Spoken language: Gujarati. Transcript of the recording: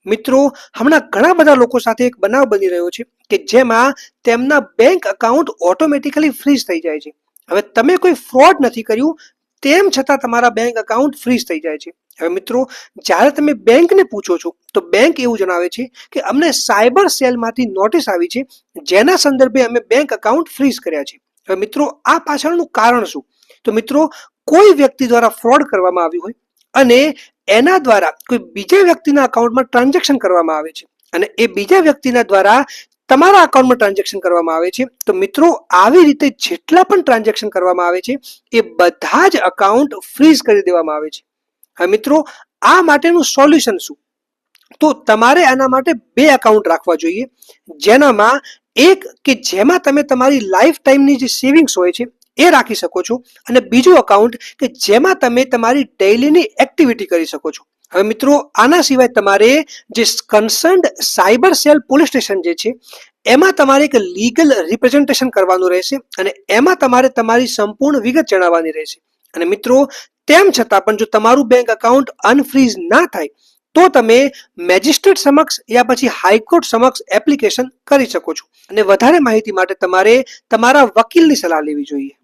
મિત્રો, હમણાં ઘણા બધા લોકો સાથે એક બનાવ બની રહ્યો છે કે જેમાં તેમના બેંક અકાઉન્ટ ઓટોમેટિકલી ફ્રીઝ થઈ જાય છે. હવે તમે કોઈ ફ્રોડ નથી કર્યું તેમ છતાં તમારા બેંક અકાઉન્ટ ફ્રીઝ થઈ જાય છે. હવે મિત્રો, જ્યારે તમે બેંકને પૂછો છો તો બેંક એવું જણાવે છે કે અમને સાયબર સેલમાંથી નોટિસ આવી છે જેના સંદર્ભે અમે બેંક અકાઉન્ટ ફ્રીઝ કર્યા છે. હવે મિત્રો, આ પાછળનું કારણ શું? તો મિત્રો, કોઈ વ્યક્તિ દ્વારા ફ્રોડ કરવામાં આવ્યું હોય અને એના દ્વારા કોઈ બીજા વ્યક્તિના અકાઉન્ટમાં ટ્રાન્ઝેક્શન કરવામાં આવે છે અને એ બીજા વ્યક્તિના દ્વારા તમારા અકાઉન્ટમાં ટ્રાન્ઝેક્શન કરવામાં આવે છે. તો મિત્રો, આવી રીતે જેટલા પણ ટ્રાન્ઝેક્શન કરવામાં આવે છે એ બધા જ અકાઉન્ટ ફ્રીઝ કરી દેવામાં આવે છે. હવે મિત્રો, આ માટેનું સોલ્યુશન શું? તો તમારે આના માટે બે અકાઉન્ટ રાખવા જોઈએ, જેનામાં એક કે જેમાં તમે તમારી લાઈફ ટાઈમની જે સેવિંગ્સ હોય છે એ રાખી શકો છો અને બીજું અકાઉન્ટ કે જેમાં તમે તમારી ડેઈલીની એક્ટિવિટી કરી શકો છો. હવે મિત્રો, આના સિવાય તમારે જે કન્સર્ન્ડ સાયબર સેલ પોલીસ સ્ટેશન જે છે એમાં તમારે એક લીગલ રિપ્રેઝન્ટેશન કરવાનું રહેશે અને એમાં તમારે તમારી સંપૂર્ણ વિગત જણાવવાની રહેશે. અને મિત્રો, તેમ છતાં પણ જો તમારું બેંક અકાઉન્ટ અનફ્રીઝ ના થાય તો તમે મેજિસ્ટ્રેટ સમક્ષ યા પછી હાઈકોર્ટ સમક્ષ એપ્લિકેશન કરી શકો છો. અને વધારે માહિતી માટે તમારે તમારા વકીલની સલાહ લેવી જોઈએ.